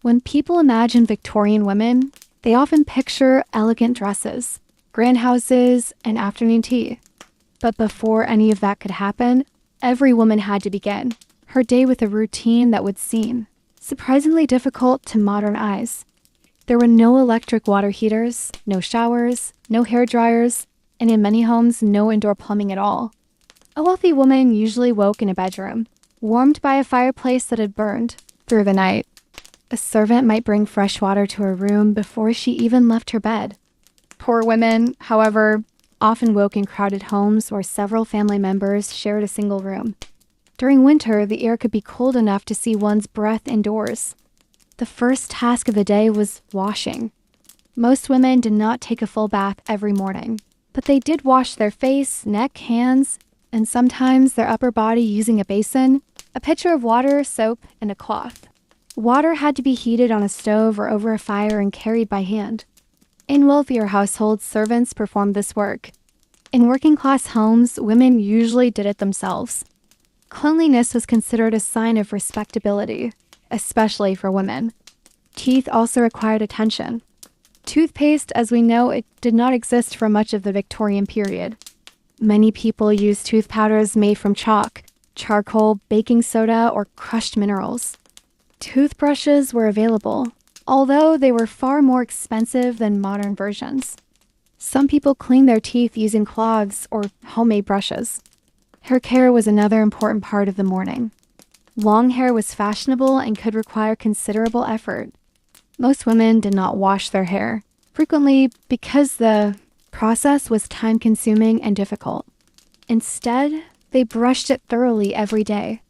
When people imagine Victorian women, they often picture elegant dresses, grand houses, and afternoon tea. But before any of that could happen, every woman had to begin her day with a routine that would seem surprisingly difficult to modern eyes. There were no electric water heaters, no showers, no hair dryers, and in many homes, no indoor plumbing at all. A wealthy woman usually woke in a bedroom, warmed by a fireplace that had burned through the night. A servant might bring fresh water to her room before she even left her bed. Poor women, however, often woke in crowded homes where several family members shared a single room. During winter, the air could be cold enough to see one's breath indoors. The first task of the day was washing. Most women did not take a full bath every morning, but they did wash their face, neck, hands, and sometimes their upper body using a basin, a pitcher of water, soap, and a cloth. Water had to be heated on a stove or over a fire and carried by hand. In wealthier households, servants performed this work. In working-class homes, women usually did it themselves. Cleanliness was considered a sign of respectability, especially for women. Teeth also required attention. Toothpaste, as we know, it did not exist for much of the Victorian period. Many people used tooth powders made from chalk, charcoal, baking soda, or crushed minerals. Toothbrushes were available, although they were far more expensive than modern versions. Some people cleaned their teeth using cloths or homemade brushes. Hair care was another important part of the morning. Long hair was fashionable and could require considerable effort. Most women did not wash their hair, frequently because the process was time-consuming and difficult. Instead, they brushed it thoroughly every day.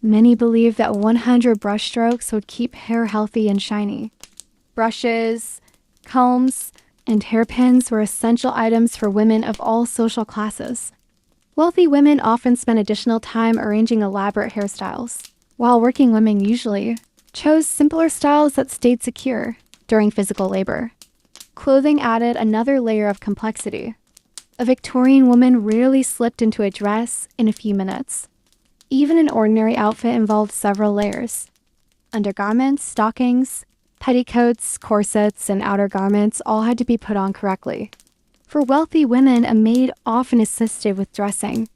Many believed that 100 brush strokes would keep hair healthy and shiny. Brushes, combs, and hairpins were essential items for women of all social classes. Wealthy women often spent additional time arranging elaborate hairstyles, while working women usually chose simpler styles that stayed secure during physical labor. Clothing added another layer of complexity. A Victorian woman rarely slipped into a dress in a few minutes. Even an ordinary outfit involved several layers. Undergarments, stockings, petticoats, corsets, and outer garments all had to be put on correctly. For wealthy women, a maid often assisted with dressing.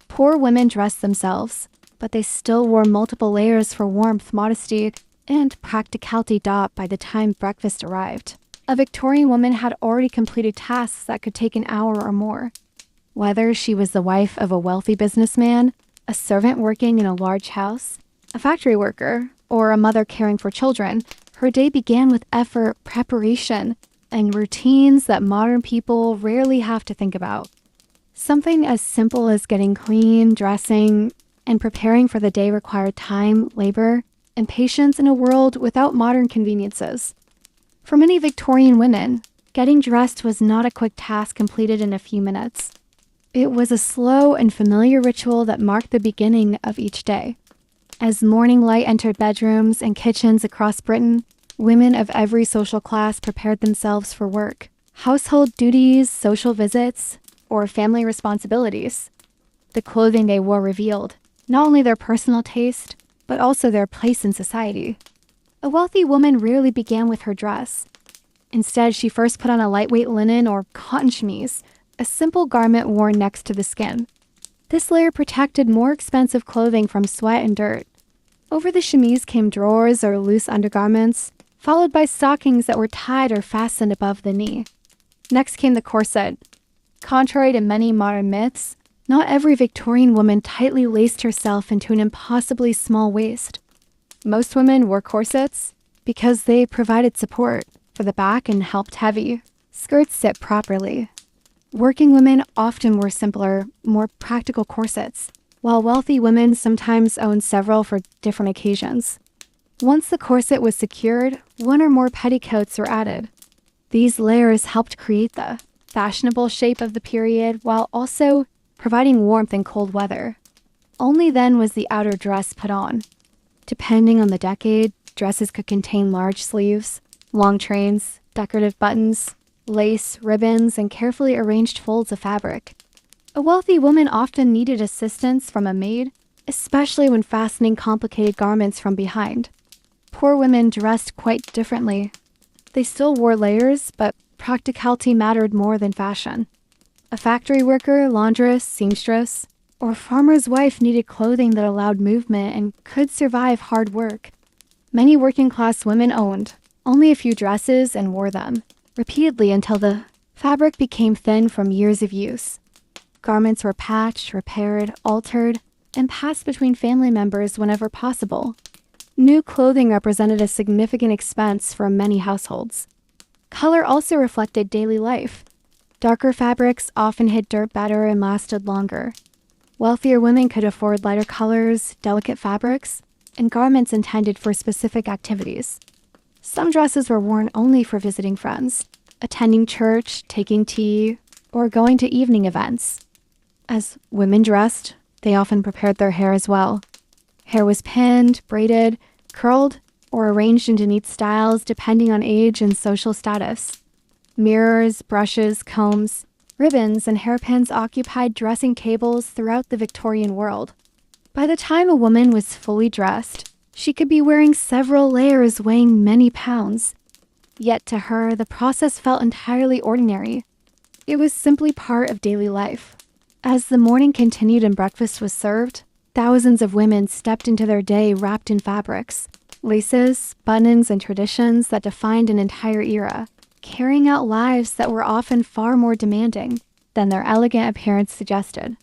Poor women dressed themselves, but they still wore multiple layers for warmth, modesty, and practicality by the time breakfast arrived. A Victorian woman had already completed tasks that could take an hour or more. Whether she was the wife of a wealthy businessman, a servant working in a large house, a factory worker, or a mother caring for children, her day began with effort, preparation, and routines that modern people rarely have to think about. Something as simple as getting clean, dressing, and preparing for the day required time, labor, and patience in a world without modern conveniences. For many Victorian women, getting dressed was not a quick task completed in a few minutes. It was a slow and familiar ritual that marked the beginning of each day. As morning light entered bedrooms and kitchens across Britain, women of every social class prepared themselves for work, household duties, social visits, or family responsibilities. The clothing they wore revealed not only their personal taste, but also their place in society. A wealthy woman rarely began with her dress. Instead, she first put on a lightweight linen or cotton chemise, a simple garment worn next to the skin. This layer protected more expensive clothing from sweat and dirt. Over the chemise came drawers or loose undergarments, followed by stockings that were tied or fastened above the knee. Next came the corset. Contrary to many modern myths, not every Victorian woman tightly laced herself into an impossibly small waist. Most women wore corsets because they provided support for the back and helped heavy skirts sit properly. Working women often wore simpler, more practical corsets, while wealthy women sometimes owned several for different occasions. Once the corset was secured, one or more petticoats were added. These layers helped create the fashionable shape of the period while also providing warmth in cold weather. Only then was the outer dress put on. Depending on the decade, dresses could contain large sleeves, long trains, decorative buttons, lace, ribbons, and carefully arranged folds of fabric. A wealthy woman often needed assistance from a maid, especially when fastening complicated garments from behind. Poor women dressed quite differently. They still wore layers, but practicality mattered more than fashion. A factory worker, laundress, seamstress, or farmer's wife needed clothing that allowed movement and could survive hard work. Many working-class women owned only a few dresses and wore them repeatedly until the fabric became thin from years of use. Garments were patched, repaired, altered, and passed between family members whenever possible. New clothing represented a significant expense for many households. Color also reflected daily life. Darker fabrics often hid dirt better and lasted longer. Wealthier women could afford lighter colors, delicate fabrics, and garments intended for specific activities. Some dresses were worn only for visiting friends, attending church, taking tea, or going to evening events. As women dressed, they often prepared their hair as well. Hair was pinned, braided, curled, or arranged into neat styles depending on age and social status. Mirrors, brushes, combs, ribbons, and hairpins occupied dressing tables throughout the Victorian world. By the time a woman was fully dressed, she could be wearing several layers weighing many pounds. Yet to her, the process felt entirely ordinary. It was simply part of daily life. As the morning continued and breakfast was served, thousands of women stepped into their day wrapped in fabrics, laces, buttons, and traditions that defined an entire era, carrying out lives that were often far more demanding than their elegant appearance suggested.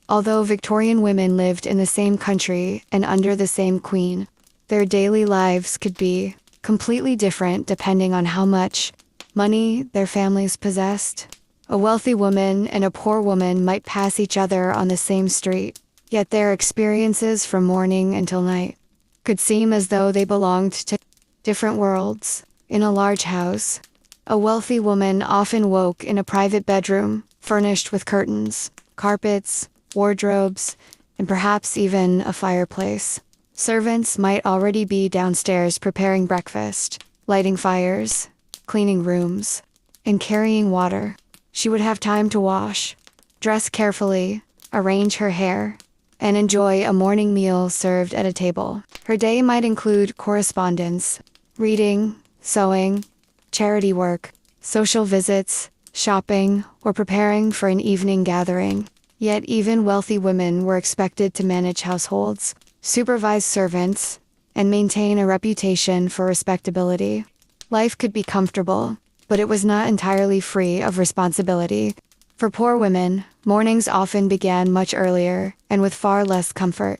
Although Victorian women lived in the same country and under the same queen, their daily lives could be completely different depending on how much money their families possessed. A wealthy woman and a poor woman might pass each other on the same street, yet their experiences from morning until night could seem as though they belonged to different worlds. In a large house, a wealthy woman often woke in a private bedroom furnished with curtains, carpets, wardrobes, and perhaps even a fireplace. Servants might already be downstairs preparing breakfast, lighting fires, cleaning rooms, and carrying water. She would have time to wash, dress carefully, arrange her hair, and enjoy a morning meal served at a table. Her day might include correspondence, reading, sewing, charity work, social visits, shopping, or preparing for an evening gathering. Yet even wealthy women were expected to manage households, supervise servants, and maintain a reputation for respectability. Life could be comfortable, but it was not entirely free of responsibility. For poor women, mornings often began much earlier and with far less comfort.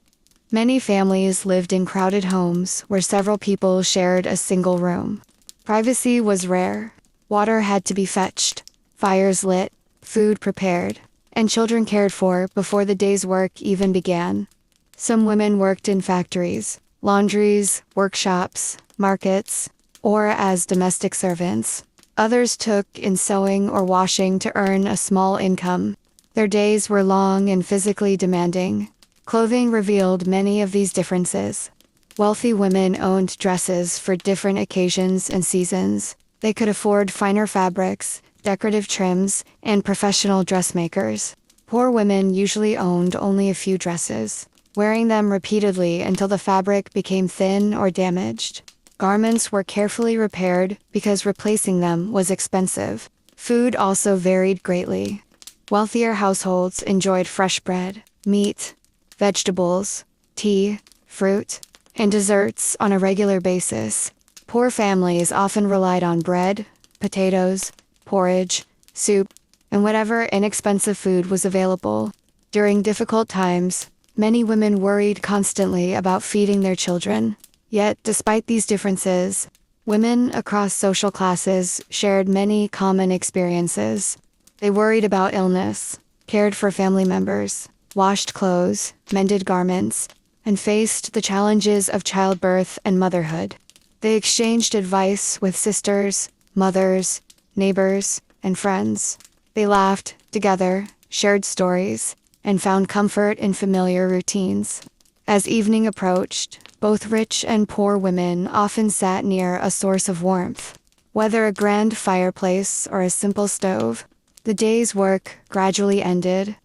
Many families lived in crowded homes where several people shared a single room. Privacy was rare. Water had to be fetched, fires lit, food prepared, and children cared for before the day's work even began. Some women worked in factories, laundries, workshops, markets, or as domestic servants. Others took in sewing or washing to earn a small income. Their days were long and physically demanding. Clothing revealed many of these differences. Wealthy women owned dresses for different occasions and seasons. They could afford finer fabrics, decorative trims, and professional dressmakers. Poor women usually owned only a few dresses, wearing them repeatedly until the fabric became thin or damaged. Garments were carefully repaired because replacing them was expensive. Food also varied greatly. Wealthier households enjoyed fresh bread, meat, vegetables, tea, fruit, and desserts on a regular basis. Poor families often relied on bread, potatoes, porridge, soup, and whatever inexpensive food was available. During difficult times, many women worried constantly about feeding their children. Yet, despite these differences, women across social classes shared many common experiences. They worried about illness, cared for family members, washed clothes, mended garments, and faced the challenges of childbirth and motherhood. They exchanged advice with sisters, mothers, neighbors, and friends. They laughed together, shared stories, and found comfort in familiar routines. As evening approached, both rich and poor women often sat near a source of warmth. Whether a grand fireplace or a simple stove, the day's work gradually ended.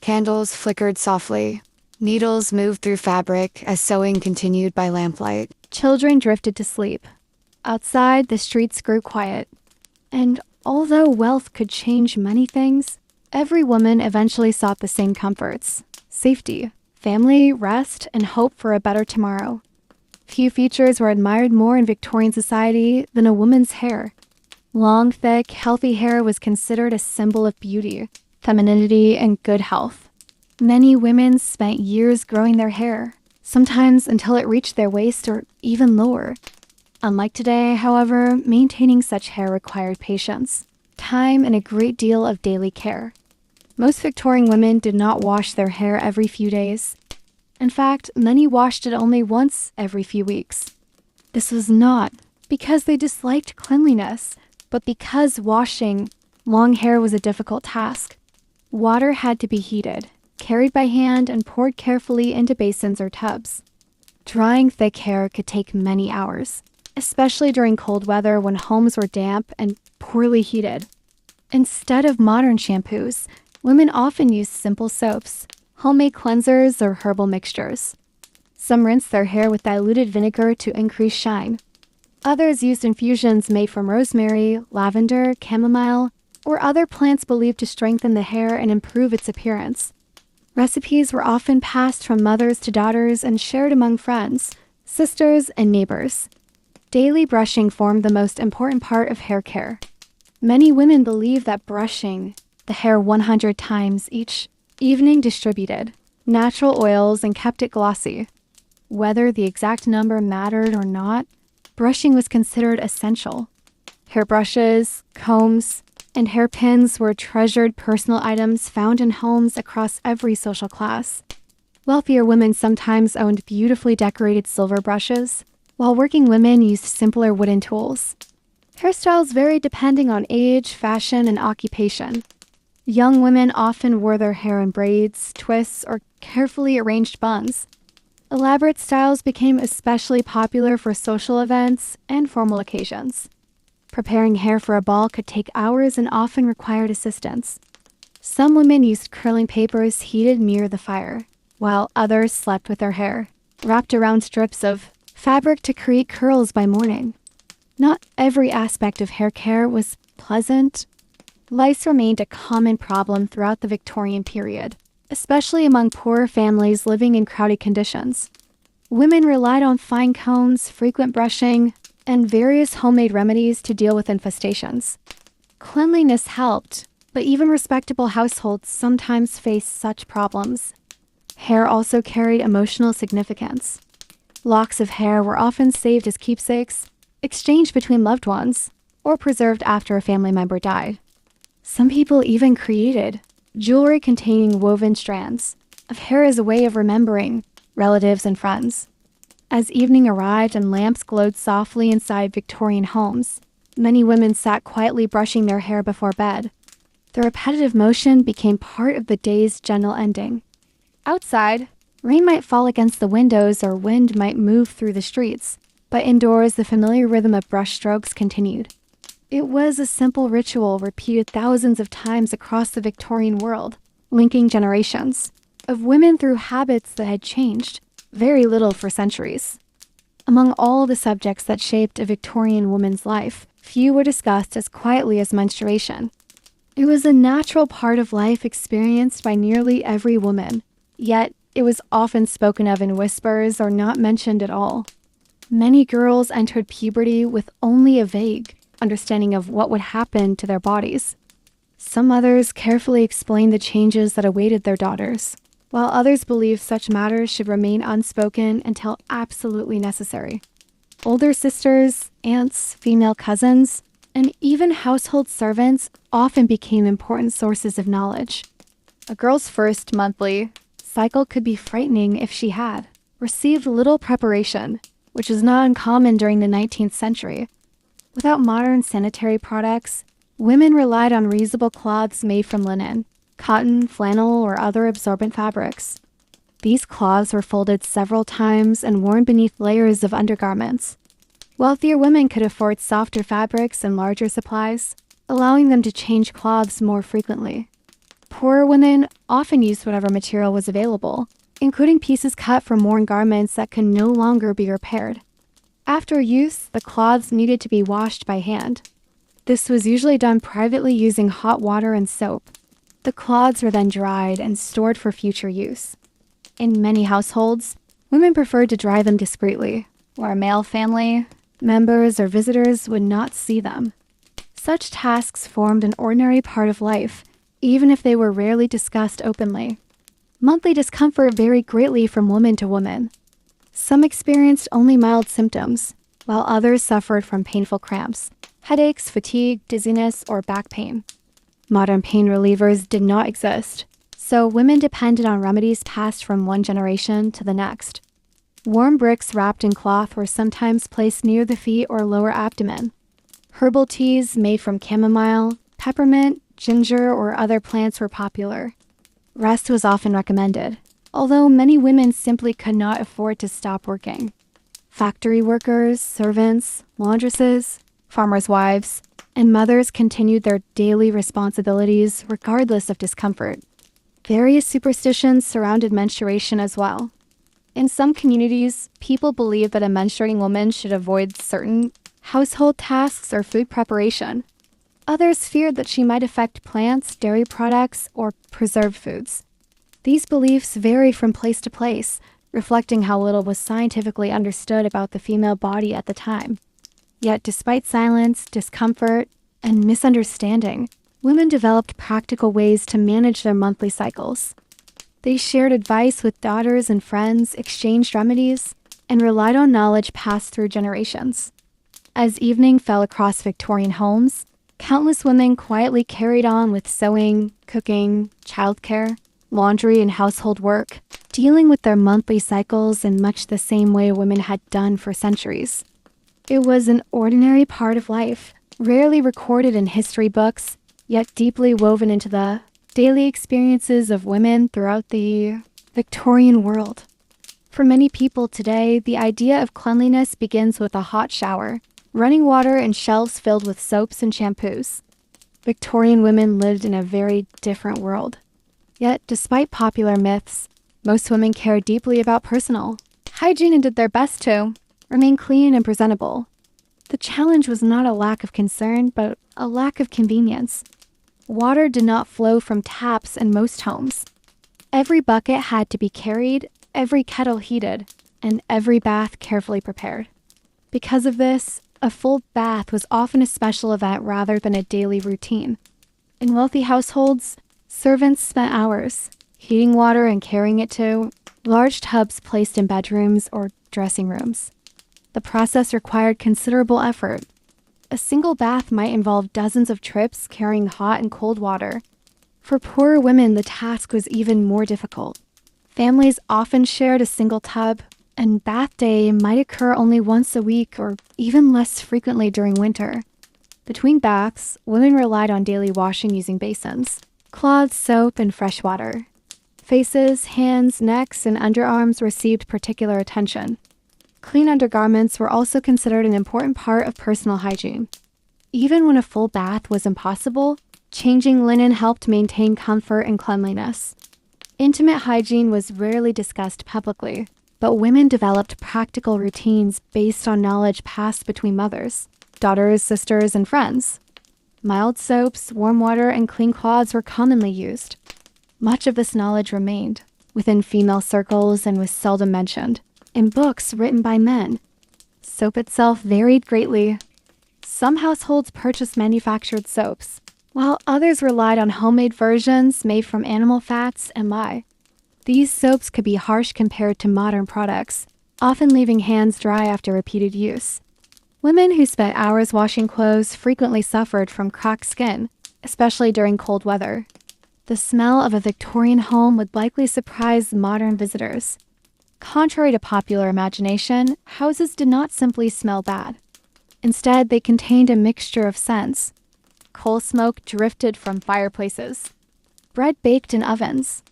Candles flickered softly. Needles moved through fabric as sewing continued by lamplight. Children drifted to sleep. Outside, the streets grew quiet. And although wealth could change many things, every woman eventually sought the same comforts: safety, family, rest, and hope for a better tomorrow. Few features were admired more in Victorian society than a woman's hair. Long, thick, healthy hair was considered a symbol of beauty, femininity, and good health. Many women spent years growing their hair, sometimes until it reached their waist or even lower. Unlike today, however, maintaining such hair required patience, time, and a great deal of daily care. Most Victorian women did not wash their hair every few days. In fact, many washed it only once every few weeks. This was not because they disliked cleanliness, but because washing long hair was a difficult task. Water had to be heated, carried by hand, and poured carefully into basins or tubs. Drying thick hair could take many hours, especially during cold weather when homes were damp and poorly heated. Instead of modern shampoos, women often used simple soaps, homemade cleansers, or herbal mixtures. Some rinsed their hair with diluted vinegar to increase shine. Others used infusions made from rosemary, lavender, chamomile, or other plants believed to strengthen the hair and improve its appearance. Recipes were often passed from mothers to daughters and shared among friends, sisters, and neighbors. Daily brushing formed the most important part of hair care. Many women believed that brushing the hair 100 times each evening distributed natural oils and kept it glossy. Whether the exact number mattered or not, brushing was considered essential. Hairbrushes, combs, and hairpins were treasured personal items found in homes across every social class. Wealthier women sometimes owned beautifully decorated silver brushes, while working women used simpler wooden tools. Hairstyles varied depending on age, fashion, and occupation. Young women often wore their hair in braids, twists, or carefully arranged buns. Elaborate styles became especially popular for social events and formal occasions. Preparing hair for a ball could take hours and often required assistance. Some women used curling papers heated near the fire, while others slept with their hair wrapped around strips of fabric to create curls by morning. Not every aspect of hair care was pleasant. Lice remained a common problem throughout the Victorian period, especially among poorer families living in crowded conditions. Women relied on fine combs, frequent brushing, and various homemade remedies to deal with infestations. Cleanliness helped, but even respectable households sometimes faced such problems. Hair also carried emotional significance. Locks of hair were often saved as keepsakes, exchanged between loved ones, or preserved after a family member died. Some people even created jewelry containing woven strands of hair as a way of remembering relatives and friends. As evening arrived and lamps glowed softly inside Victorian homes, many women sat quietly brushing their hair before bed. The repetitive motion became part of the day's general ending. Outside, rain might fall against the windows or wind might move through the streets, but indoors the familiar rhythm of brush strokes continued. It was a simple ritual repeated thousands of times across the Victorian world, linking generations of women through habits that had changed very little for centuries. Among all the subjects that shaped a Victorian woman's life, few were discussed as quietly as menstruation. It was a natural part of life experienced by nearly every woman, yet it was often spoken of in whispers or not mentioned at all. Many girls entered puberty with only a vague understanding of what would happen to their bodies. Some mothers carefully explained the changes that awaited their daughters, while others believed such matters should remain unspoken until absolutely necessary. Older sisters, aunts, female cousins, and even household servants often became important sources of knowledge. A girl's first monthly cycle could be frightening if she had received little preparation, which was not uncommon during the 19th century. Without modern sanitary products, women relied on reusable cloths made from linen, cotton, flannel, or other absorbent fabrics. These cloths were folded several times and worn beneath layers of undergarments. Wealthier women could afford softer fabrics and larger supplies, allowing them to change cloths more frequently. Poorer women often used whatever material was available, including pieces cut from worn garments that could no longer be repaired. After use, the cloths needed to be washed by hand. This was usually done privately using hot water and soap. The cloths were then dried and stored for future use. In many households, women preferred to dry them discreetly, where male family members or visitors would not see them. Such tasks formed an ordinary part of life, even if they were rarely discussed openly. Monthly discomfort varied greatly from woman to woman. Some experienced only mild symptoms, while others suffered from painful cramps, headaches, fatigue, dizziness, or back pain. Modern pain relievers did not exist, so women depended on remedies passed from one generation to the next. Warm bricks wrapped in cloth were sometimes placed near the feet or lower abdomen. Herbal teas made from chamomile, peppermint, ginger, or other plants were popular. Rest was often recommended, although many women simply could not afford to stop working. Factory workers, servants, laundresses, farmers' wives, and mothers continued their daily responsibilities regardless of discomfort. Various superstitions surrounded menstruation as well. In some communities, people believed that a menstruating woman should avoid certain household tasks or food preparation. Others feared that she might affect plants, dairy products, or preserved foods. These beliefs vary from place to place, reflecting how little was scientifically understood about the female body at the time. Yet despite silence, discomfort, and misunderstanding, women developed practical ways to manage their monthly cycles. They shared advice with daughters and friends, exchanged remedies, and relied on knowledge passed through generations. As evening fell across Victorian homes, countless women quietly carried on with sewing, cooking, childcare, laundry, and household work, dealing with their monthly cycles in much the same way women had done for centuries. It was an ordinary part of life, rarely recorded in history books, yet deeply woven into the daily experiences of women throughout the Victorian world. For many people today, the idea of cleanliness begins with a hot shower, running water, and shelves filled with soaps and shampoos. Victorian women lived in a very different world. Yet, despite popular myths, most women cared deeply about personal hygiene and did their best to remain clean and presentable. The challenge was not a lack of concern, but a lack of convenience. Water did not flow from taps in most homes. Every bucket had to be carried, every kettle heated, and every bath carefully prepared. Because of this, a full bath was often a special event rather than a daily routine. In wealthy households, servants spent hours heating water and carrying it to large tubs placed in bedrooms or dressing rooms. The process required considerable effort. A single bath might involve dozens of trips carrying hot and cold water. For poorer women, the task was even more difficult. Families often shared a single tub, and bath day might occur only once a week or even less frequently during winter. Between baths, women relied on daily washing using basins, cloths, soap, and fresh water. Faces, hands, necks, and underarms received particular attention. Clean undergarments were also considered an important part of personal hygiene. Even when a full bath was impossible, changing linen helped maintain comfort and cleanliness. Intimate hygiene was rarely discussed publicly, but women developed practical routines based on knowledge passed between mothers, daughters, sisters, and friends. Mild soaps, warm water, and clean cloths were commonly used. Much of this knowledge remained within female circles and was seldom mentioned in books written by men. Soap itself varied greatly. Some households purchased manufactured soaps, while others relied on homemade versions made from animal fats and lye. These soaps could be harsh compared to modern products, often leaving hands dry after repeated use. Women who spent hours washing clothes frequently suffered from cracked skin, especially during cold weather. The smell of a Victorian home would likely surprise modern visitors. Contrary to popular imagination, houses did not simply smell bad. Instead, they contained a mixture of scents. Coal smoke drifted from fireplaces, bread baked in ovens,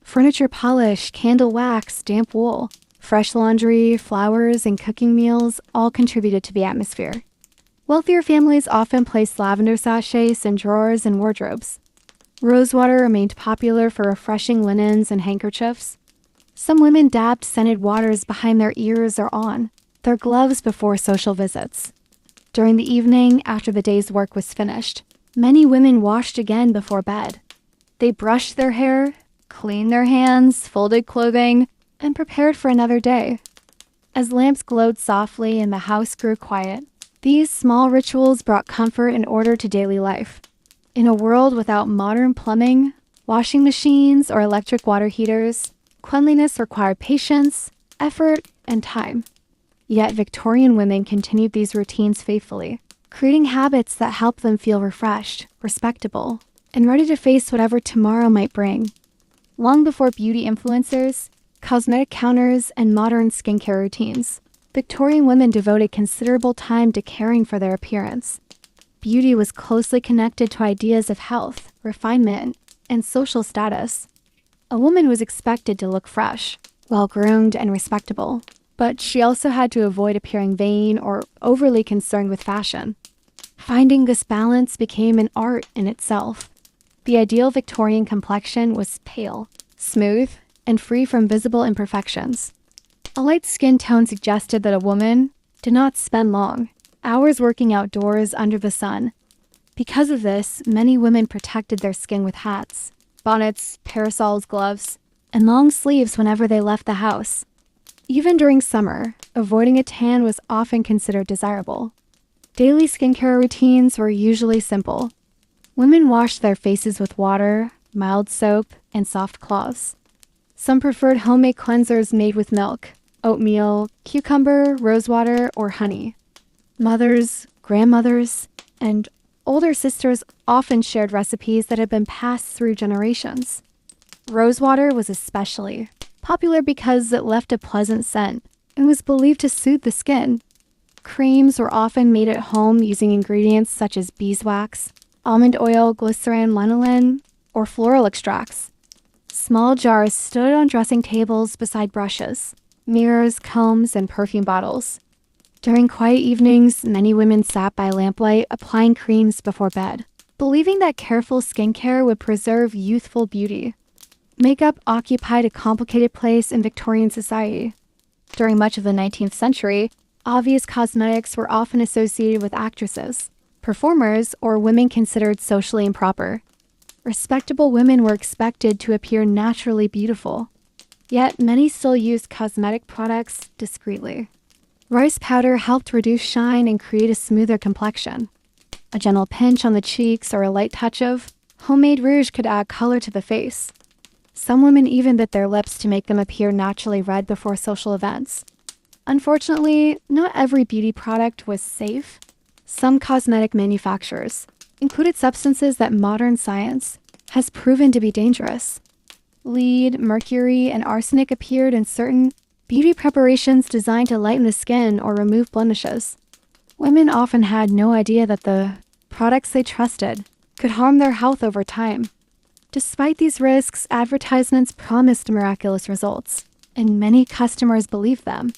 furniture polish, candle wax, damp wool, fresh laundry, flowers, and cooking meals all contributed to the atmosphere. Wealthier families often placed lavender sachets in drawers and wardrobes. Rosewater remained popular for refreshing linens and handkerchiefs. Some women dabbed scented waters behind their ears or on, their gloves before social visits. During the evening, after the day's work was finished, many women washed again before bed. They brushed their hair, cleaned their hands, folded clothing, and prepared for another day. As lamps glowed softly and the house grew quiet, these small rituals brought comfort and order to daily life. In a world without modern plumbing, washing machines, or electric water heaters, cleanliness required patience, effort, and time. Yet Victorian women continued these routines faithfully, creating habits that helped them feel refreshed, respectable, and ready to face whatever tomorrow might bring. Long before beauty influencers, cosmetic counters, and modern skincare routines, Victorian women devoted considerable time to caring for their appearance. Beauty was closely connected to ideas of health, refinement, and social status. A woman was expected to look fresh, well-groomed, and respectable, but she also had to avoid appearing vain or overly concerned with fashion. Finding this balance became an art in itself. The ideal Victorian complexion was pale, smooth, and free from visible imperfections. A light skin tone suggested that a woman did not spend long hours working outdoors under the sun. Because of this, many women protected their skin with hats, bonnets, parasols, gloves, and long sleeves whenever they left the house. Even during summer, avoiding a tan was often considered desirable. Daily skincare routines were usually simple. Women washed their faces with water, mild soap, and soft cloths. Some preferred homemade cleansers made with milk, oatmeal, cucumber, rosewater, or honey. Mothers, grandmothers, and older sisters often shared recipes that had been passed through generations. Rosewater was especially popular because it left a pleasant scent and was believed to soothe the skin. Creams were often made at home using ingredients such as beeswax, almond oil, glycerin, lanolin, or floral extracts. Small jars stood on dressing tables beside brushes, mirrors, combs, and perfume bottles. During quiet evenings, many women sat by lamplight applying creams before bed, believing that careful skincare would preserve youthful beauty. Makeup occupied a complicated place in Victorian society. During much of the 19th century, obvious cosmetics were often associated with actresses, performers, or women considered socially improper. Respectable women were expected to appear naturally beautiful. Yet many still used cosmetic products discreetly. Rice powder helped reduce shine and create a smoother complexion. A gentle pinch on the cheeks or a light touch of homemade rouge could add color to the face. Some women even bit their lips to make them appear naturally red before social events. Unfortunately, not every beauty product was safe. Some cosmetic manufacturers included substances that modern science has proven to be dangerous. Lead, mercury, and arsenic appeared in certain beauty preparations designed to lighten the skin or remove blemishes. Women often had no idea that the products they trusted could harm their health over time. Despite these risks, advertisements promised miraculous results, and many customers believed them.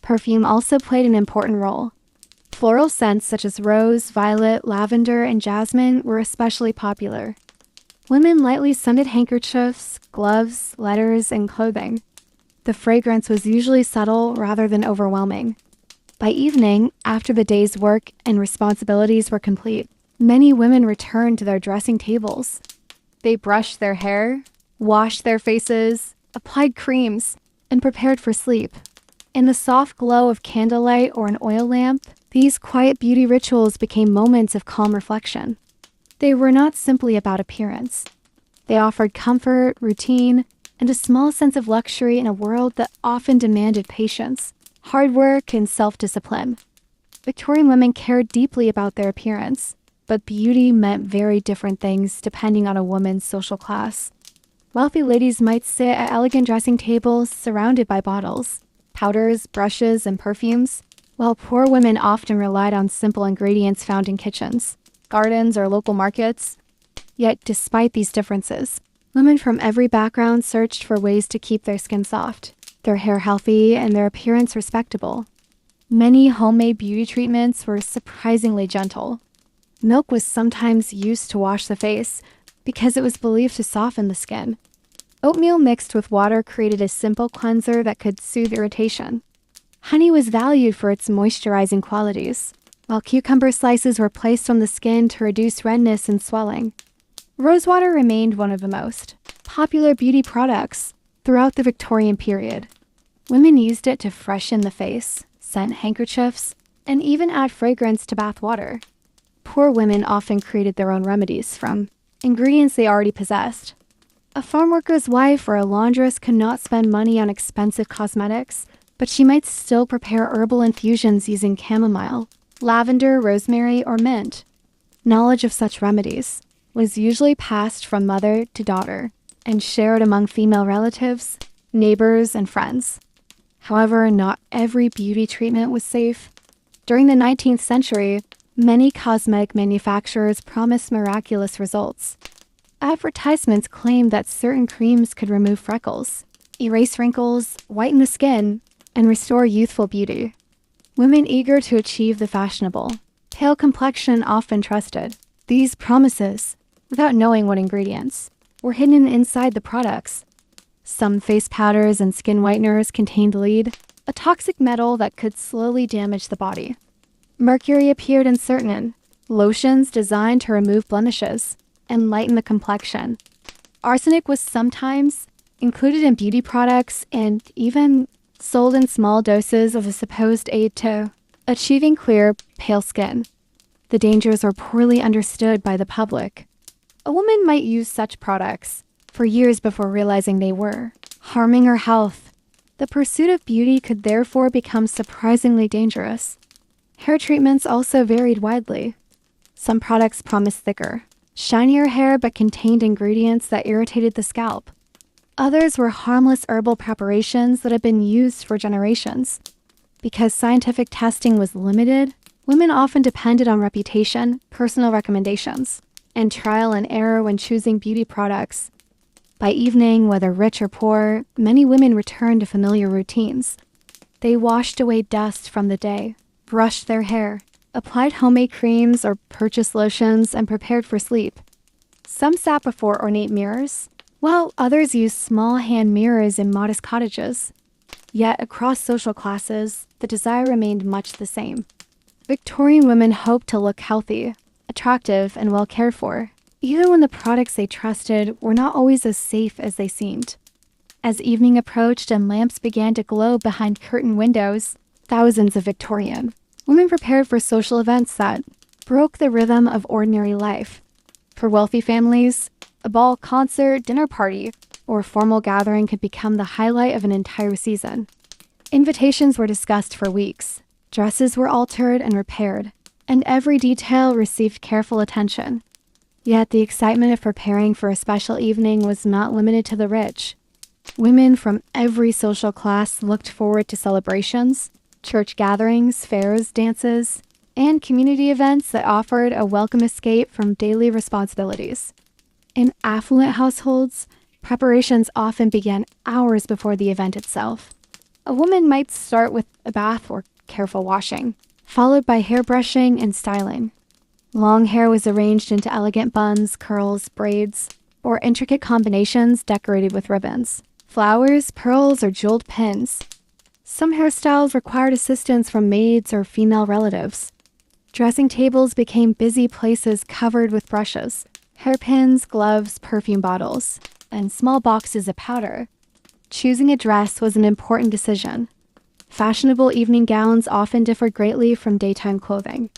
Perfume also played an important role. Floral scents such as rose, violet, lavender, and jasmine were especially popular. Women lightly scented handkerchiefs, gloves, letters, and clothing. The fragrance was usually subtle rather than overwhelming. By evening, after the day's work and responsibilities were complete, many women returned to their dressing tables. They brushed their hair, washed their faces, applied creams, and prepared for sleep. In the soft glow of candlelight or an oil lamp, these quiet beauty rituals became moments of calm reflection. They were not simply about appearance. They offered comfort, routine, and a small sense of luxury in a world that often demanded patience, hard work, and self-discipline. Victorian women cared deeply about their appearance, but beauty meant very different things depending on a woman's social class. Wealthy ladies might sit at elegant dressing tables surrounded by bottles, powders, brushes, and perfumes, while poor women often relied on simple ingredients found in kitchens, gardens, or local markets. Yet, despite these differences, women from every background searched for ways to keep their skin soft, their hair healthy, and their appearance respectable. Many homemade beauty treatments were surprisingly gentle. Milk was sometimes used to wash the face because it was believed to soften the skin. Oatmeal mixed with water created a simple cleanser that could soothe irritation. Honey was valued for its moisturizing qualities, while cucumber slices were placed on the skin to reduce redness and swelling. Rosewater remained one of the most popular beauty products throughout the Victorian period. Women used it to freshen the face, scent handkerchiefs, and even add fragrance to bath water. Poor women often created their own remedies from ingredients they already possessed. A farm worker's wife or a laundress could not spend money on expensive cosmetics, but she might still prepare herbal infusions using chamomile, lavender, rosemary, or mint. Knowledge of such remedies was usually passed from mother to daughter and shared among female relatives, neighbors, and friends. However, not every beauty treatment was safe. During the 19th century, many cosmetic manufacturers promised miraculous results. Advertisements claimed that certain creams could remove freckles, erase wrinkles, whiten the skin, and restore youthful beauty. Women eager to achieve the fashionable, pale complexion often trusted these promises without knowing what ingredients were hidden inside the products. Some face powders and skin whiteners contained lead, a toxic metal that could slowly damage the body. Mercury appeared in certain lotions designed to remove blemishes and lighten the complexion. Arsenic was sometimes included in beauty products and even sold in small doses of a supposed aid to achieving clear, pale skin. The dangers were poorly understood by the public. A woman might use such products for years before realizing they were harming her health. The pursuit of beauty could therefore become surprisingly dangerous. Hair treatments also varied widely. Some products promised thicker, shinier hair but contained ingredients that irritated the scalp. Others were harmless herbal preparations that had been used for generations. Because scientific testing was limited, women often depended on reputation, personal recommendations, and trial and error when choosing beauty products. By evening, whether rich or poor, many women returned to familiar routines. They washed away dust from the day, brushed their hair, applied homemade creams or purchased lotions, and prepared for sleep. Some sat before ornate mirrors, while others used small hand mirrors in modest cottages. Yet across social classes, the desire remained much the same. Victorian women hoped to look healthy, attractive, and well cared for, even when the products they trusted were not always as safe as they seemed. As evening approached and lamps began to glow behind curtained windows, thousands of Victorian women prepared for social events that broke the rhythm of ordinary life. For wealthy families, a ball, concert, dinner party, or formal gathering could become the highlight of an entire season. Invitations were discussed for weeks, dresses were altered and repaired, and every detail received careful attention. Yet the excitement of preparing for a special evening was not limited to the rich. Women from every social class looked forward to celebrations, church gatherings, fairs, dances, and community events that offered a welcome escape from daily responsibilities. In affluent households, preparations often began hours before the event itself. A woman might start with a bath or careful washing, followed by hair brushing and styling. Long hair was arranged into elegant buns, curls, braids, or intricate combinations decorated with ribbons, flowers, pearls, or jeweled pins. Some hairstyles required assistance from maids or female relatives. Dressing tables became busy places covered with brushes, hairpins, gloves, perfume bottles, and small boxes of powder. Choosing a dress was an important decision. Fashionable evening gowns often differed greatly from daytime clothing.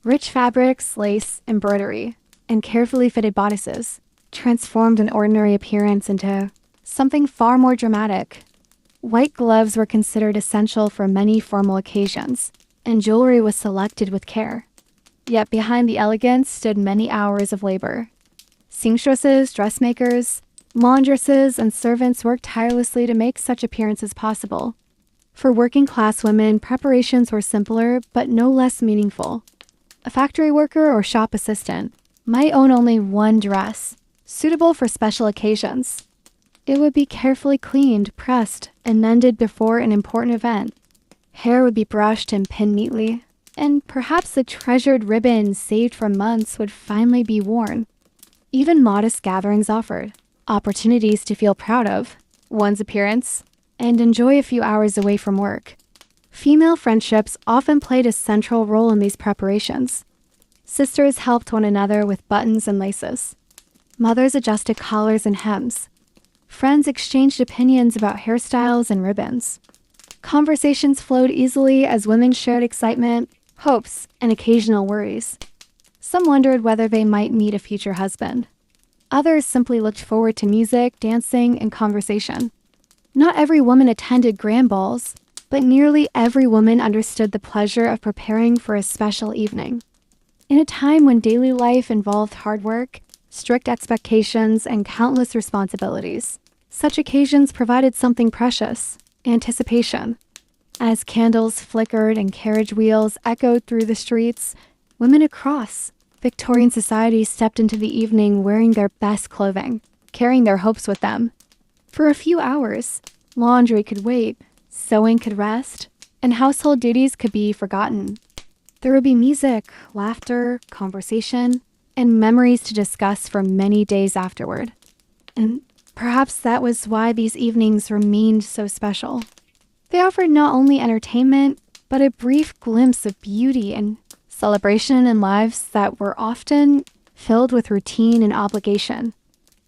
Rich fabrics, lace, embroidery, and carefully fitted bodices transformed an ordinary appearance into something far more dramatic. White gloves were considered essential for many formal occasions, and jewelry was selected with care. Yet behind the elegance stood many hours of labor. Seamstresses, dressmakers, laundresses, and servants worked tirelessly to make such appearances possible. For working-class women, preparations were simpler but no less meaningful. A factory worker or shop assistant might own only one dress, suitable for special occasions. It would be carefully cleaned, pressed, and mended before an important event. Hair would be brushed and pinned neatly, and perhaps the treasured ribbon saved for months would finally be worn. Even modest gatherings offered opportunities to feel proud of one's appearance and enjoy a few hours away from work. Female friendships often played a central role in these preparations. Sisters helped one another with buttons and laces. Mothers adjusted collars and hems. Friends exchanged opinions about hairstyles and ribbons. Conversations flowed easily as women shared excitement, hopes, and occasional worries. Some wondered whether they might meet a future husband. Others simply looked forward to music, dancing, and conversation. Not every woman attended grand balls, but nearly every woman understood the pleasure of preparing for a special evening. In a time when daily life involved hard work, strict expectations, and countless responsibilities, such occasions provided something precious: anticipation. As candles flickered and carriage wheels echoed through the streets, women across Victorian society stepped into the evening wearing their best clothing, carrying their hopes with them. For a few hours, laundry could wait, sewing could rest, and household duties could be forgotten. There would be music, laughter, conversation, and memories to discuss for many days afterward. And perhaps that was why these evenings remained so special. They offered not only entertainment, but a brief glimpse of beauty and celebration in lives that were often filled with routine and obligation.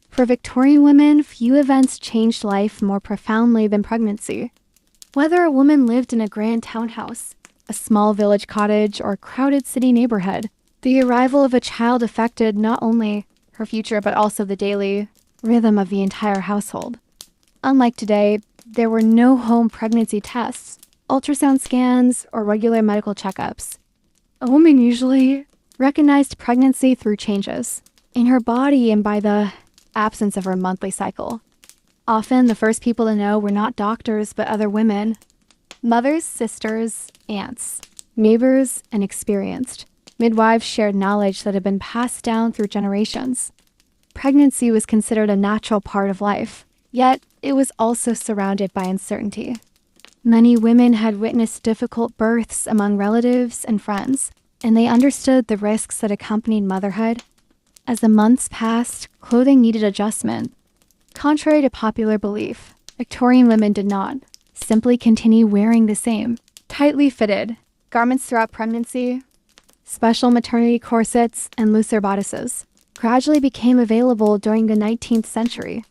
For Victorian women, few events changed life more profoundly than pregnancy. Whether a woman lived in a grand townhouse, a small village cottage, or a crowded city neighborhood, the arrival of a child affected not only her future but also the daily rhythm of the entire household. Unlike today, there were no home pregnancy tests, ultrasound scans, or regular medical checkups. A woman usually recognized pregnancy through changes in her body and by the absence of her monthly cycle. Often, the first people to know were not doctors but other women: mothers, sisters, aunts, neighbors, and experienced midwives shared knowledge that had been passed down through generations. Pregnancy was considered a natural part of life, yet it was also surrounded by uncertainty. Many women had witnessed difficult births among relatives and friends, and they understood the risks that accompanied motherhood. As the months passed, clothing needed adjustment. Contrary to popular belief, Victorian women did not simply continue wearing the same tightly fitted garments throughout pregnancy. Special maternity corsets and looser bodices gradually became available during the 19th century.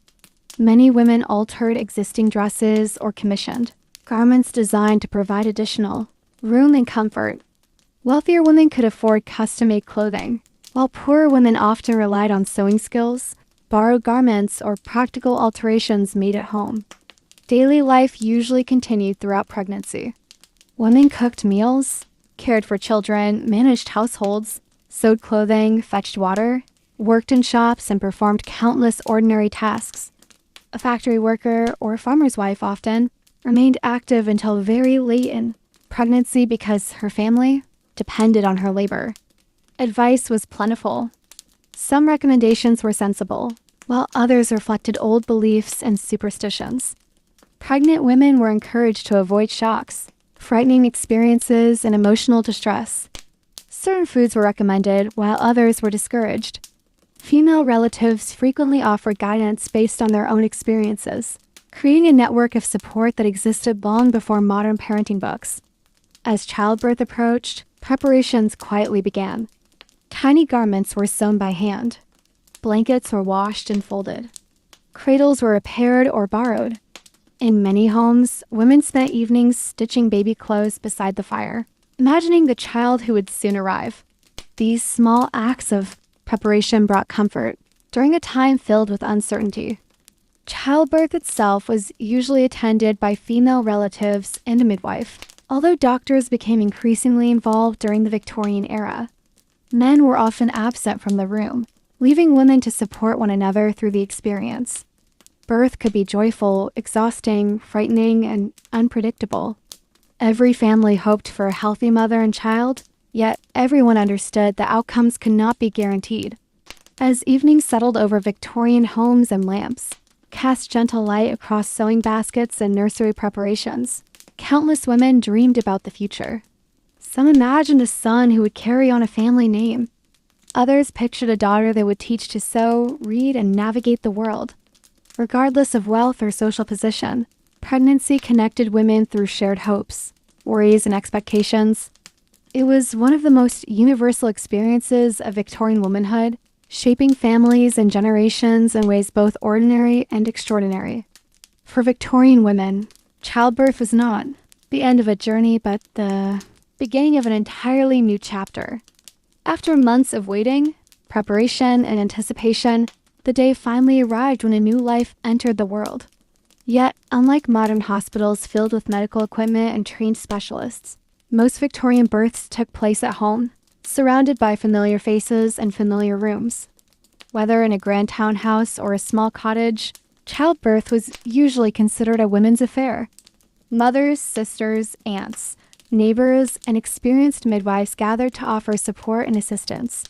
Many women altered existing dresses or commissioned garments designed to provide additional room and comfort. Wealthier women could afford custom-made clothing, while poorer women often relied on sewing skills, borrowed garments, or practical alterations made at home. Daily life usually continued throughout pregnancy. Women cooked meals, cared for children, managed households, sewed clothing, fetched water, worked in shops, and performed countless ordinary tasks. A factory worker, or a farmer's wife often, remained active until very late in pregnancy because her family depended on her labor. Advice was plentiful. Some recommendations were sensible, while others reflected old beliefs and superstitions. Pregnant women were encouraged to avoid shocks, frightening experiences, and emotional distress. Certain foods were recommended, while others were discouraged. Female relatives frequently offered guidance based on their own experiences, creating a network of support that existed long before modern parenting books. As childbirth approached, preparations quietly began. Tiny garments were sewn by hand. Blankets were washed and folded. Cradles were repaired or borrowed. In many homes, women spent evenings stitching baby clothes beside the fire, imagining the child who would soon arrive. These small acts of preparation brought comfort during a time filled with uncertainty. Childbirth itself was usually attended by female relatives and a midwife, although doctors became increasingly involved during the Victorian era. Men were often absent from the room, leaving women to support one another through the experience. Birth could be joyful, exhausting, frightening, and unpredictable. Every family hoped for a healthy mother and child, yet everyone understood the outcomes could not be guaranteed. As evening settled over Victorian homes and lamps, cast gentle light across sewing baskets and nursery preparations, countless women dreamed about the future. Some imagined a son who would carry on a family name. Others pictured a daughter they would teach to sew, read, and navigate the world. Regardless of wealth or social position, pregnancy connected women through shared hopes. worries, and expectations. It was one of the most universal experiences of Victorian womanhood, shaping families and generations in ways both ordinary and extraordinary. For Victorian women, childbirth was not the end of a journey, but the beginning of an entirely new chapter. After months of waiting, preparation, and anticipation, the day finally arrived when a new life entered the world. Yet, unlike modern hospitals filled with medical equipment and trained specialists, most Victorian births took place at home, surrounded by familiar faces and familiar rooms. Whether in a grand townhouse or a small cottage, childbirth was usually considered a women's affair. Mothers, sisters, aunts, neighbors, and experienced midwives gathered to offer support and assistance.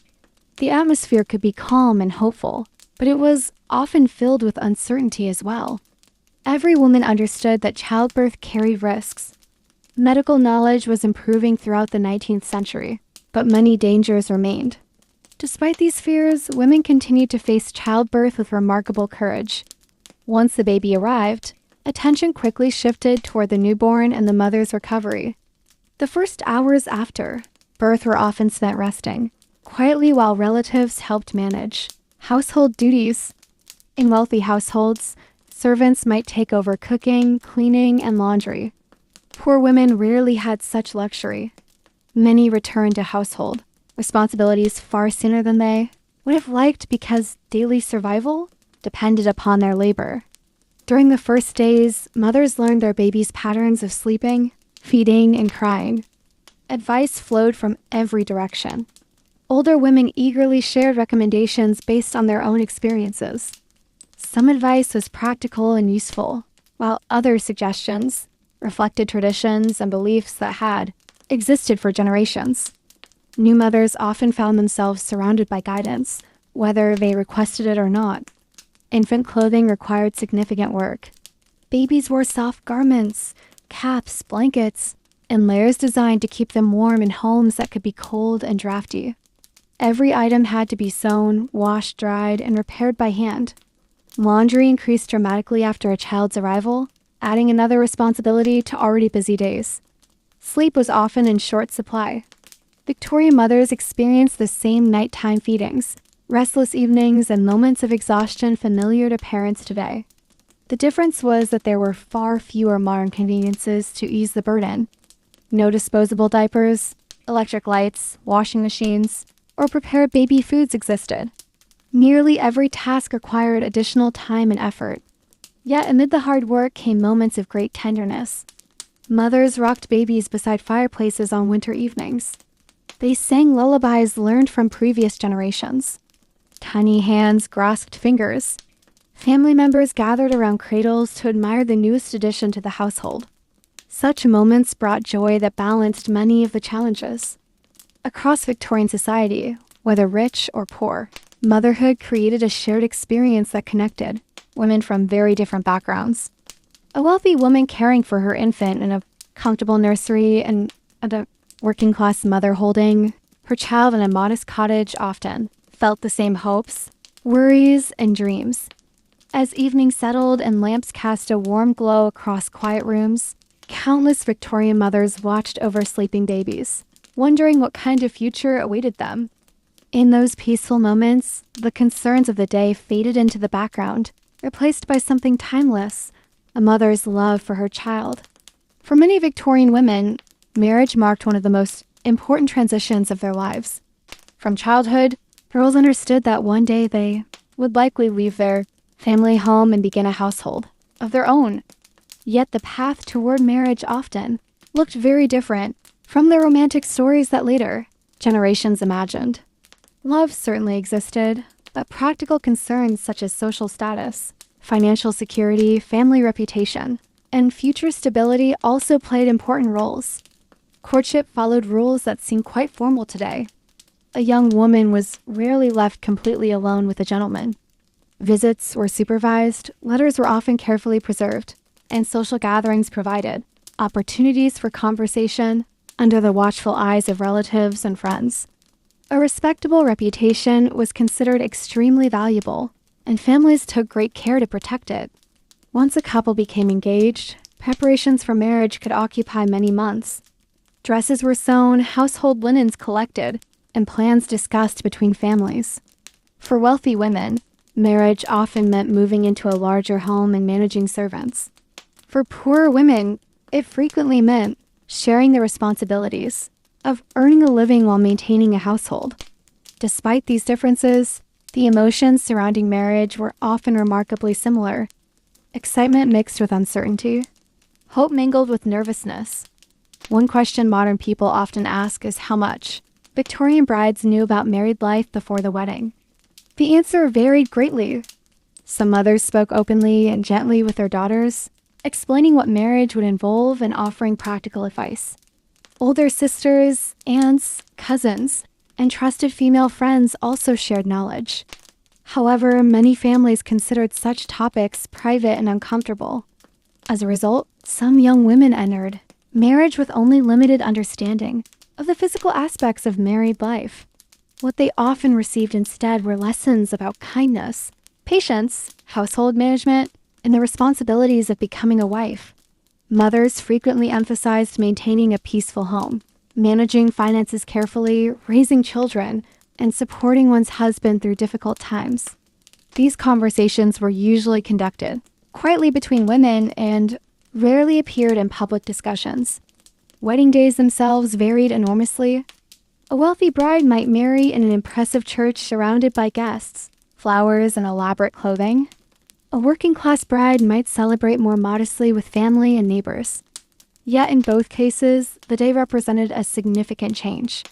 The atmosphere could be calm and hopeful, but it was often filled with uncertainty as well. Every woman understood that childbirth carried risks. Medical knowledge was improving throughout the 19th century, but many dangers remained. Despite these fears, women continued to face childbirth with remarkable courage. Once the baby arrived, attention quickly shifted toward the newborn and the mother's recovery. The first hours after birth were often spent resting, quietly while relatives helped manage household duties. In wealthy households, servants might take over cooking, cleaning, and laundry. Poor women rarely had such luxury. Many returned to household responsibilities far sooner than they would have liked because daily survival depended upon their labor. During the first days, mothers learned their babies' patterns of sleeping, feeding, and crying. Advice flowed from every direction. Older women eagerly shared recommendations based on their own experiences. Some advice was practical and useful, while other suggestions reflected traditions and beliefs that had existed for generations. New mothers often found themselves surrounded by guidance, whether they requested it or not. Infant clothing required significant work. Babies wore soft garments, caps, blankets, and layers designed to keep them warm in homes that could be cold and drafty. Every item had to be sewn, washed, dried, and repaired by hand. Laundry increased dramatically after a child's arrival, adding another responsibility to already busy days. Sleep was often in short supply. Victorian mothers experienced the same nighttime feedings, restless evenings, and moments of exhaustion familiar to parents today. The difference was that there were far fewer modern conveniences to ease the burden. No disposable diapers, electric lights, washing machines, or prepared baby foods existed. Nearly every task required additional time and effort. Yet amid the hard work came moments of great tenderness. Mothers rocked babies beside fireplaces on winter evenings. They sang lullabies learned from previous generations. Tiny hands grasped fingers. Family members gathered around cradles to admire the newest addition to the household. Such moments brought joy that balanced many of the challenges. Across Victorian society, whether rich or poor, motherhood created a shared experience that connected women from very different backgrounds. A wealthy woman caring for her infant in a comfortable nursery and a working-class mother holding her child in a modest cottage often felt the same hopes, worries, and dreams. As evening settled and lamps cast a warm glow across quiet rooms, countless Victorian mothers watched over sleeping babies, wondering what kind of future awaited them. In those peaceful moments, the concerns of the day faded into the background, replaced by something timeless, a mother's love for her child. For many Victorian women, marriage marked one of the most important transitions of their lives. From childhood, girls understood that one day they would likely leave their family home and begin a household of their own. Yet the path toward marriage often looked very different from the romantic stories that later generations imagined. Love certainly existed, but practical concerns such as social status, financial security, family reputation, and future stability also played important roles. Courtship followed rules that seem quite formal today. A young woman was rarely left completely alone with a gentleman. Visits were supervised, letters were often carefully preserved, and social gatherings provided opportunities for conversation under the watchful eyes of relatives and friends. A respectable reputation was considered extremely valuable, and families took great care to protect it. Once a couple became engaged, Preparations for marriage could occupy many months. Dresses were sewn, household linens collected, and plans discussed between families. For wealthy women, marriage often meant moving into a larger home and managing servants. For poorer women, it frequently meant sharing the responsibilities of earning a living while maintaining a household. Despite these differences, the emotions surrounding marriage were often remarkably similar. Excitement mixed with uncertainty, hope mingled with nervousness. One question modern people often ask is how much Victorian brides knew about married life before the wedding. The answer varied greatly. Some mothers spoke openly and gently with their daughters, explaining what marriage would involve and offering practical advice. Older sisters, aunts, cousins, and trusted female friends also shared knowledge. However, many families considered such topics private and uncomfortable. As a result, some young women entered marriage with only limited understanding of the physical aspects of married life. What they often received instead were lessons about kindness, patience, household management, and the responsibilities of becoming a wife. Mothers frequently emphasized maintaining a peaceful home, managing finances carefully, raising children, and supporting one's husband through difficult times. These conversations were usually conducted quietly between women and rarely appeared in public discussions. Wedding days themselves varied enormously. A wealthy bride might marry in an impressive church surrounded by guests, flowers, and elaborate clothing. A working-class bride might celebrate more modestly with family and neighbors. Yet in both cases, the day represented a significant change.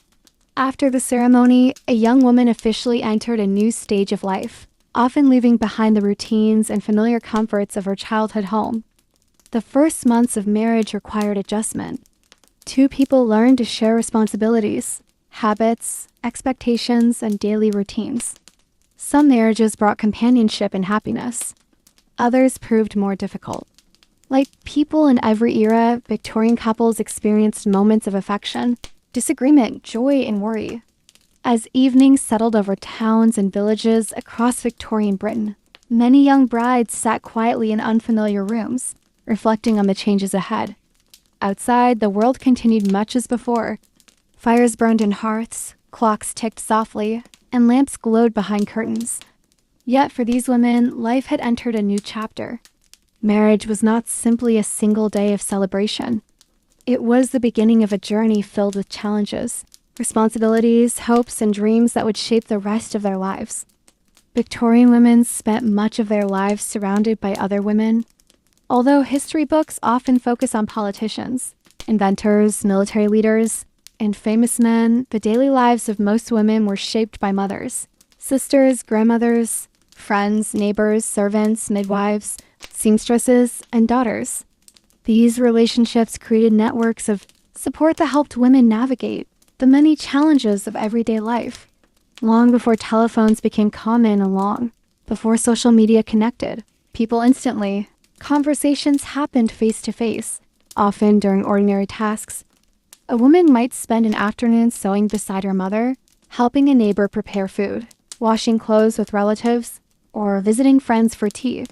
After the ceremony, a young woman officially entered a new stage of life, often leaving behind the routines and familiar comforts of her childhood home. The first months of marriage required adjustment. Two people learned to share responsibilities, habits, expectations, and daily routines. Some marriages brought companionship and happiness. Others proved more difficult. Like people in every era, Victorian couples experienced moments of affection, disagreement, joy, and worry. As evenings settled over towns and villages across Victorian Britain, many young brides sat quietly in unfamiliar rooms, reflecting on the changes ahead. Outside, the world continued much as before. Fires burned in hearths, clocks ticked softly, and lamps glowed behind curtains. Yet for these women, life had entered a new chapter. Marriage was not simply a single day of celebration. It was the beginning of a journey filled with challenges, responsibilities, hopes, and dreams that would shape the rest of their lives. Victorian women spent much of their lives surrounded by other women. Although history books often focus on politicians, inventors, military leaders, and famous men, the daily lives of most women were shaped by mothers, sisters, grandmothers, friends, neighbors, servants, midwives, seamstresses, and daughters. These relationships created networks of support that helped women navigate the many challenges of everyday life. Long before telephones became common and long before social media connected people instantly, conversations happened face to face, often during ordinary tasks. A woman might spend an afternoon sewing beside her mother, helping a neighbor prepare food, washing clothes with relatives, or visiting friends for tea.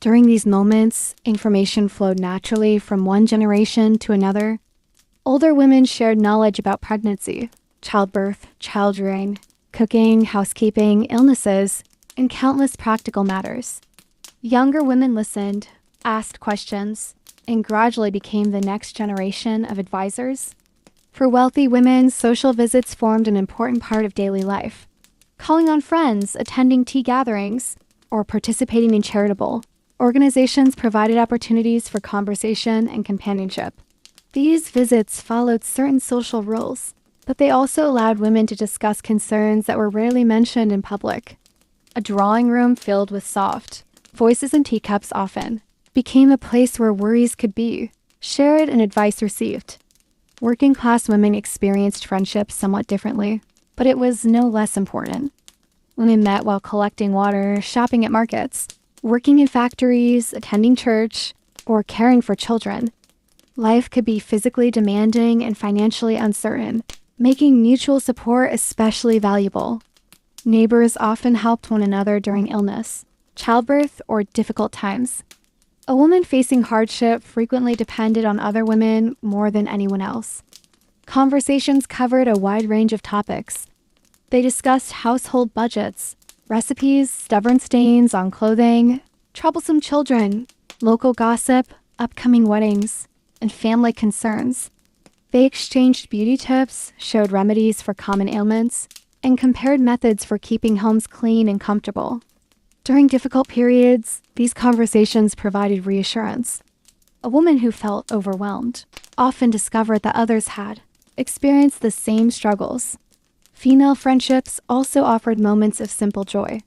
During these moments, information flowed naturally from one generation to another. Older women shared knowledge about pregnancy, childbirth, child rearing, cooking, housekeeping, illnesses, and countless practical matters. Younger women listened, asked questions, and gradually became the next generation of advisors. For wealthy women, social visits formed an important part of daily life. Calling on friends, attending tea gatherings, or participating in charitable organizations provided opportunities for conversation and companionship. These visits followed certain social rules, but they also allowed women to discuss concerns that were rarely mentioned in public. A drawing room filled with soft voices and teacups often became a place where worries could be shared and advice received. Working-class women experienced friendships somewhat differently, but it was no less important. Women met while collecting water, shopping at markets, working in factories, attending church, or caring for children. Life could be physically demanding and financially uncertain, making mutual support especially valuable. Neighbors often helped one another during illness, childbirth, or difficult times. A woman facing hardship frequently depended on other women more than anyone else. Conversations covered a wide range of topics. They discussed household budgets, recipes, stubborn stains on clothing, troublesome children, local gossip, upcoming weddings, and family concerns. They exchanged beauty tips, showed remedies for common ailments, and compared methods for keeping homes clean and comfortable. During difficult periods, these conversations provided reassurance. A woman who felt overwhelmed often discovered that others had experienced the same struggles. Female friendships also offered moments of simple joy.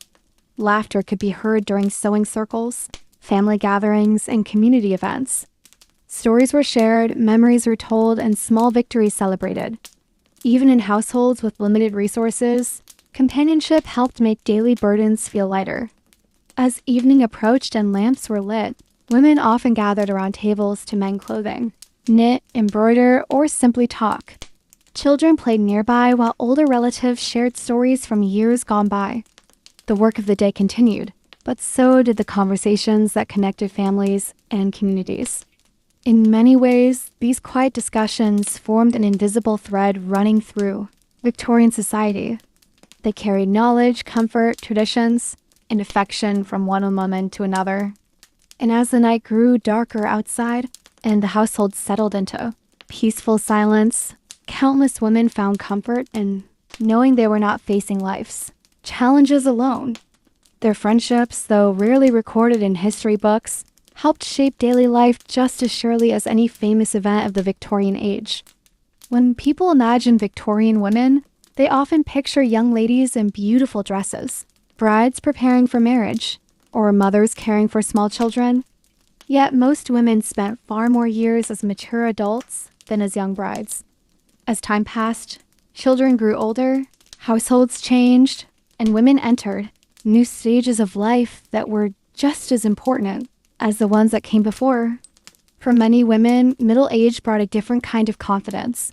Laughter could be heard during sewing circles, family gatherings, and community events. Stories were shared, memories were told, and small victories celebrated. Even in households with limited resources, companionship helped make daily burdens feel lighter. As evening approached and lamps were lit, women often gathered around tables to mend clothing, knit, embroider, or simply talk. Children played nearby while older relatives shared stories from years gone by. The work of the day continued, but so did the conversations that connected families and communities. In many ways, these quiet discussions formed an invisible thread running through Victorian society. They carried knowledge, comfort, traditions, and affection from one woman to another. And as the night grew darker outside and the household settled into peaceful silence, countless women found comfort in knowing they were not facing life's challenges alone. Their friendships, though rarely recorded in history books, helped shape daily life just as surely as any famous event of the Victorian age. When people imagine Victorian women, they often picture young ladies in beautiful dresses, brides preparing for marriage, or mothers caring for small children. Yet most women spent far more years as mature adults than as young brides. As time passed, children grew older, households changed, and women entered new stages of life that were just as important as the ones that came before. For many women, middle age brought a different kind of confidence.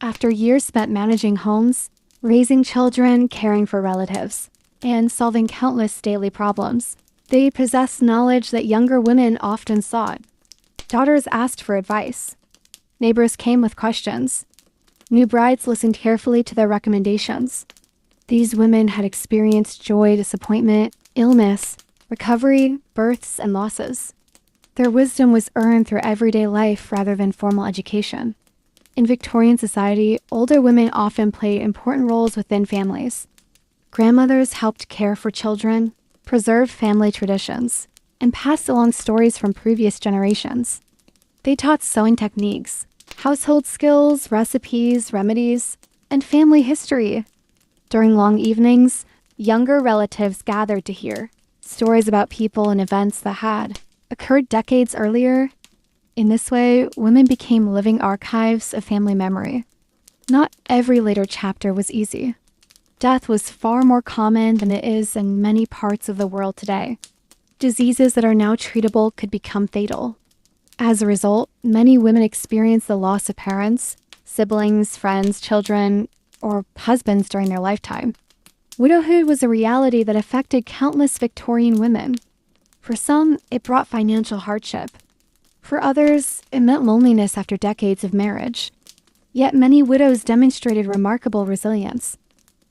After years spent managing homes, raising children, caring for relatives, and solving countless daily problems, they possessed knowledge that younger women often sought. Daughters asked for advice. Neighbors came with questions. New brides listened carefully to their recommendations. These women had experienced joy, disappointment, illness, recovery, births, and losses. Their wisdom was earned through everyday life rather than formal education. In Victorian society, older women often played important roles within families. Grandmothers helped care for children, preserve family traditions, and pass along stories from previous generations. They taught sewing techniques, household skills, recipes, remedies, and family history. During long evenings, younger relatives gathered to hear stories about people and events that had occurred decades earlier. In this way, women became living archives of family memory. Not every later chapter was easy. Death was far more common than it is in many parts of the world today. Diseases that are now treatable could become fatal. As a result, many women experienced the loss of parents, siblings, friends, children, or husbands during their lifetime. Widowhood was a reality that affected countless Victorian women. For some, it brought financial hardship. For others, it meant loneliness after decades of marriage. Yet many widows demonstrated remarkable resilience.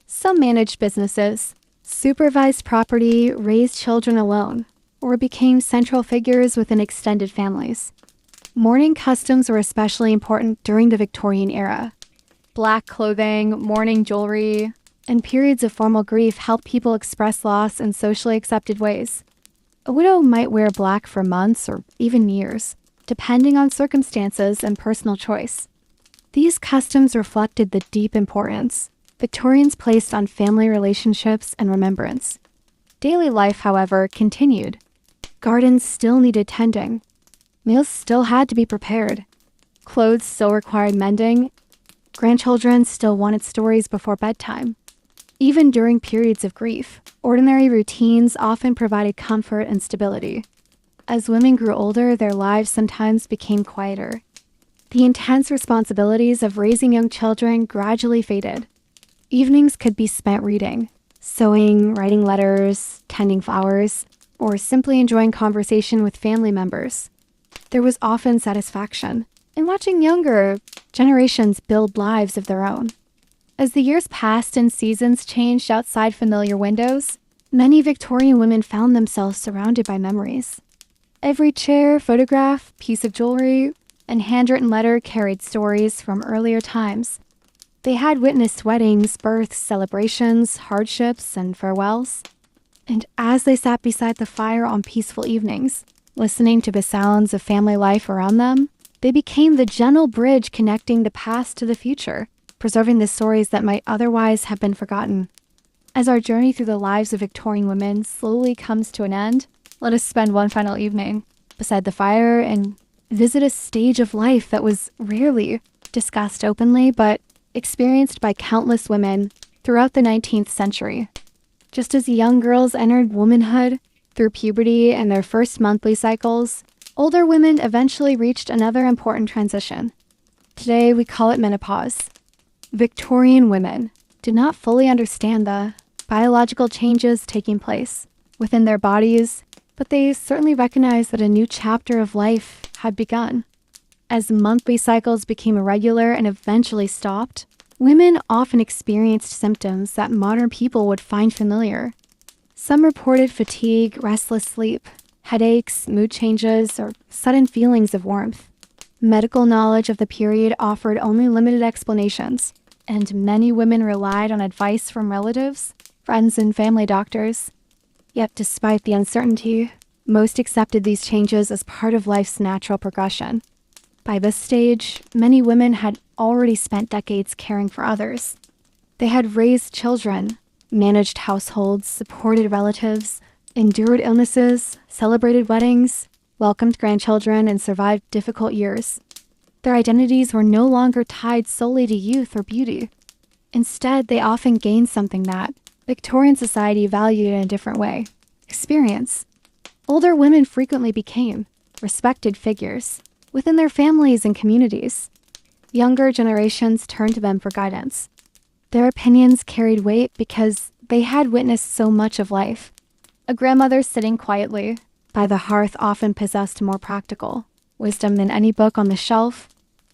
Some managed businesses, supervised property, raised children alone, or became central figures within extended families. Mourning customs were especially important during the Victorian era. Black clothing, mourning jewelry, and periods of formal grief helped people express loss in socially accepted ways. A widow might wear black for months or even years, depending on circumstances and personal choice. These customs reflected the deep importance Victorians placed on family relationships and remembrance. Daily life, however, continued. Gardens still needed tending. Meals still had to be prepared. Clothes still required mending. Grandchildren still wanted stories before bedtime. Even during periods of grief, ordinary routines often provided comfort and stability. As women grew older, their lives sometimes became quieter. The intense responsibilities of raising young children gradually faded. Evenings could be spent reading, sewing, writing letters, tending flowers, or simply enjoying conversation with family members. There was often satisfaction in watching younger generations build lives of their own. As the years passed and seasons changed outside familiar windows, many Victorian women found themselves surrounded by memories. Every chair, photograph, piece of jewelry, and handwritten letter carried stories from earlier times. They had witnessed weddings, births, celebrations, hardships, and farewells. And as they sat beside the fire on peaceful evenings, listening to the sounds of family life around them, they became the gentle bridge connecting the past to the future, preserving the stories that might otherwise have been forgotten. As our journey through the lives of Victorian women slowly comes to an end, let us spend one final evening beside the fire and visit a stage of life that was rarely discussed openly but experienced by countless women throughout the 19th century. Just as young girls entered womanhood through puberty and their first monthly cycles, older women eventually reached another important transition. Today, we call it menopause. Victorian women did not fully understand the biological changes taking place within their bodies, but they certainly recognized that a new chapter of life had begun. As monthly cycles became irregular and eventually stopped, women often experienced symptoms that modern people would find familiar. Some reported fatigue, restless sleep, headaches, mood changes, or sudden feelings of warmth. Medical knowledge of the period offered only limited explanations, and many women relied on advice from relatives, friends, and family doctors. Yet despite the uncertainty, most accepted these changes as part of life's natural progression. By this stage, many women had already spent decades caring for others. They had raised children, managed households, supported relatives, endured illnesses, celebrated weddings, welcomed grandchildren, and survived difficult years. Their identities were no longer tied solely to youth or beauty. Instead, they often gained something that Victorian society valued in a different way: experience. Older women frequently became respected figures within their families and communities. Younger generations turned to them for guidance. Their opinions carried weight because they had witnessed so much of life. A grandmother sitting quietly by the hearth often possessed more practical wisdom than any book on the shelf.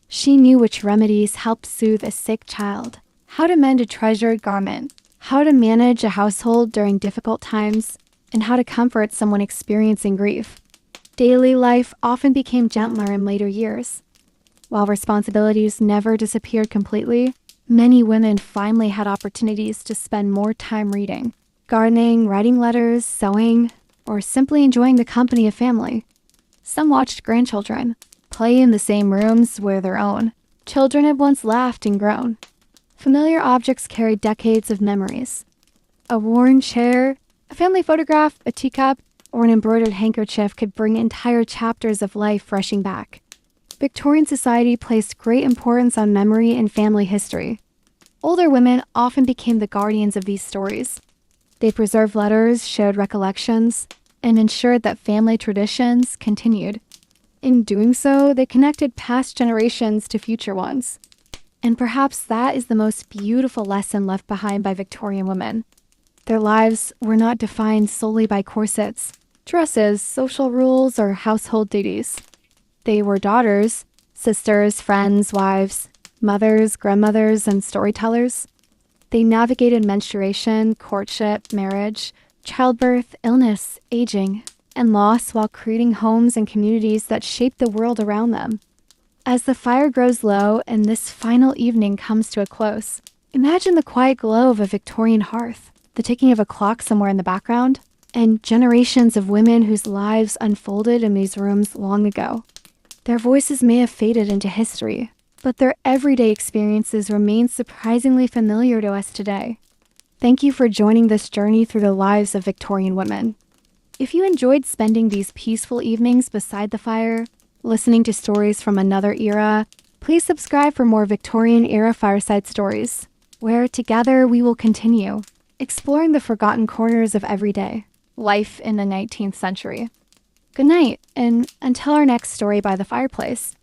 She knew which remedies helped soothe a sick child, how to mend a treasured garment, how to manage a household during difficult times, and how to comfort someone experiencing grief. Daily life often became gentler in later years. While responsibilities never disappeared completely, many women finally had opportunities to spend more time reading, gardening, writing letters, sewing, or simply enjoying the company of family. Some watched grandchildren play in the same rooms where their own children had once laughed and grown. Familiar objects carried decades of memories. A worn chair, a family photograph, a teacup, or an embroidered handkerchief could bring entire chapters of life rushing back. Victorian society placed great importance on memory and family history. Older women often became the guardians of these stories. They preserved letters, shared recollections, and ensured that family traditions continued. In doing so, they connected past generations to future ones. And perhaps that is the most beautiful lesson left behind by Victorian women. Their lives were not defined solely by corsets, dresses, social rules, or household duties. They were daughters, sisters, friends, wives, mothers, grandmothers, and storytellers. They navigated menstruation, courtship, marriage, childbirth, illness, aging, and loss while creating homes and communities that shaped the world around them. As the fire grows low and this final evening comes to a close, imagine the quiet glow of a Victorian hearth, the ticking of a clock somewhere in the background, and generations of women whose lives unfolded in these rooms long ago. Their voices may have faded into history, but their everyday experiences remain surprisingly familiar to us today. Thank you for joining this journey through the lives of Victorian women. If you enjoyed spending these peaceful evenings beside the fire, listening to stories from another era, please subscribe for more Victorian-era fireside stories, where together we will continue exploring the forgotten corners of everyday life in the 19th century. Good night, and until our next story by the fireplace,